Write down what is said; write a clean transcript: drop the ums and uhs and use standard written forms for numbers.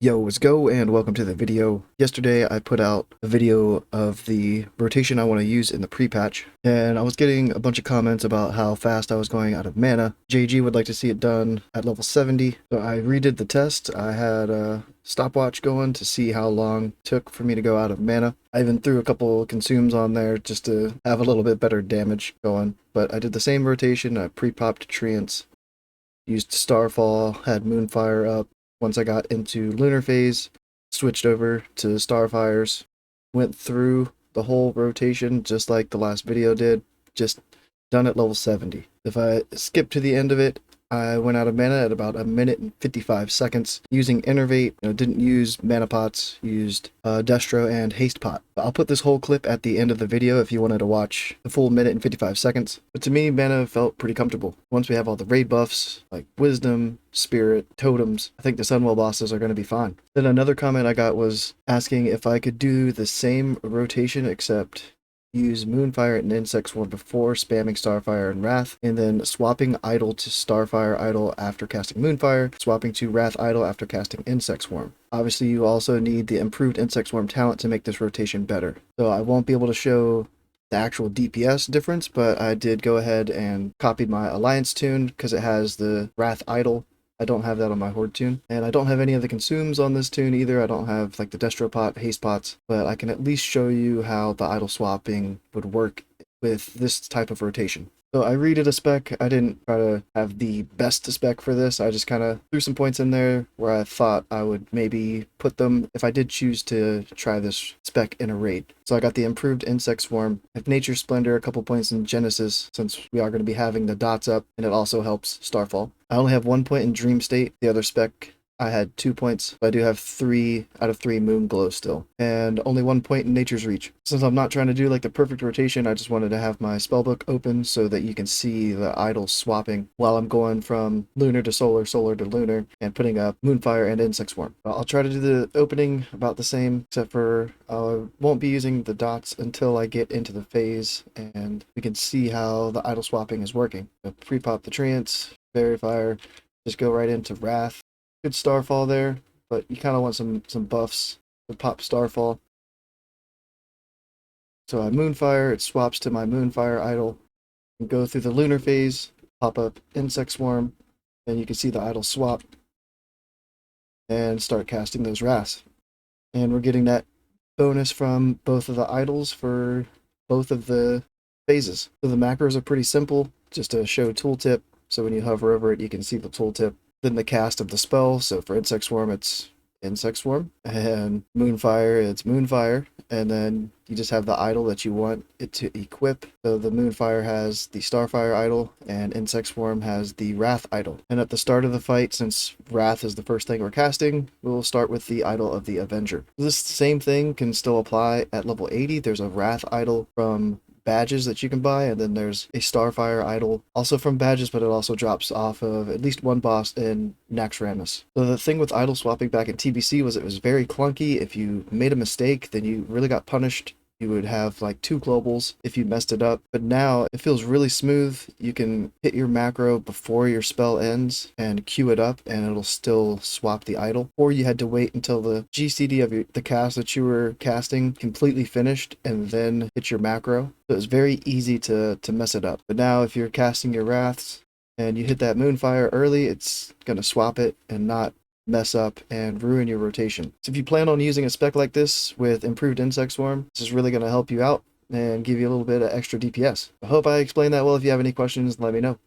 Yo, let's go and welcome to the video. Yesterday I put out a video of the rotation I want to use in the pre-patch, and I was getting a bunch of comments about how fast I was going out of mana. JG would like to see it done at level 70, so I redid the test. I had a stopwatch going to see how long it took for me to go out of mana. I even threw a couple consumes on there just to have a little bit better damage going, but I did the same rotation. I pre-popped treants, used Starfall, had Moonfire up. Once I got into Lunar Phase, switched over to Starfires, went through the whole rotation just like the last video did, just done at level 70. If I skip to the end of it, I went out of mana at about a minute and 55 seconds using Innervate. Didn't use mana pots, used Destro and Haste Pot. I'll put this whole clip at the end of the video if you wanted to watch the full minute and 55 seconds. But to me, mana felt pretty comfortable. Once we have all the raid buffs, like Wisdom, Spirit, Totems, I think the Sunwell bosses are going to be fine. Then another comment I got was asking if I could do the same rotation except use Moonfire and Insect Swarm before spamming Starfire and Wrath, and then swapping Idol to Starfire Idol after casting Moonfire, swapping to Wrath Idol after casting Insect Swarm. Obviously, you also need the improved Insect Swarm talent to make this rotation better. So I won't be able to show the actual DPS difference, but I did go ahead and copied my Alliance tune because it has the Wrath Idol. I don't have that on my Horde tune, and I don't have any of the consumes on this tune either. I don't have like the Destro pot, Haste pots, but I can at least show you how the idol swapping would work with this type of rotation. So I redid a spec. I didn't try to have the best spec for this. I just kind of threw some points in there where I thought I would maybe put them if I did choose to try this spec in a raid. So I got the improved Insect Swarm, I have Nature Splendor, a couple points in Genesis since we are going to be having the dots up, and it also helps Starfall. I only have 1 point in Dream State. The other spec I had 2 points, but I do have 3 out of 3 Moon Glow still, and only 1 point in Nature's Reach. Since I'm not trying to do like the perfect rotation, I just wanted to have my spellbook open so that you can see the idol swapping while I'm going from Lunar to Solar, Solar to Lunar, and putting up Moonfire and Insect Swarm. I'll try to do the opening about the same, except for I won't be using the dots until I get into the phase, and we can see how the idol swapping is working. So pre-pop the Treants, Verifier, just go right into Wrath. Good Starfall there, but you kind of want some buffs to pop Starfall. So I Moonfire, it swaps to my Moonfire idol, and go through the Lunar Phase, pop up Insect Swarm, and you can see the idol swap, and start casting those Wraths. And we're getting that bonus from both of the idols for both of the phases. So the macros are pretty simple, just a show tooltip, so when you hover over it you can see the tooltip. Then the cast of the spell, so for Insect Swarm it's Insect Swarm, and Moonfire it's Moonfire, and then you just have the idol that you want it to equip. So the Moonfire has the Starfire idol, and Insect Swarm has the Wrath idol. And at the start of the fight, since Wrath is the first thing we're casting, we'll start with the idol of the Avenger. This same thing can still apply at level 80. There's a Wrath idol from badges that you can buy, and then there's a Starfire idol also from badges, but it also drops off of at least one boss in Naxxramas. So the thing with idol swapping back in TBC was it was very clunky. If you made a mistake, then you really got punished. You would have like 2 globals if you messed it up. But now it feels really smooth. You can hit your macro before your spell ends and queue it up, and it'll still swap the idol. Or you had to wait until the GCD of the cast that you were casting completely finished and then hit your macro. So it's very easy to mess it up. But now if you're casting your Wraths and you hit that Moonfire early, it's going to swap it and not mess up and ruin your rotation. So if you plan on using a spec like this with improved Insect Swarm, this is really going to help you out and give you a little bit of extra DPS. I hope I explained that well. If you have any questions, let me know.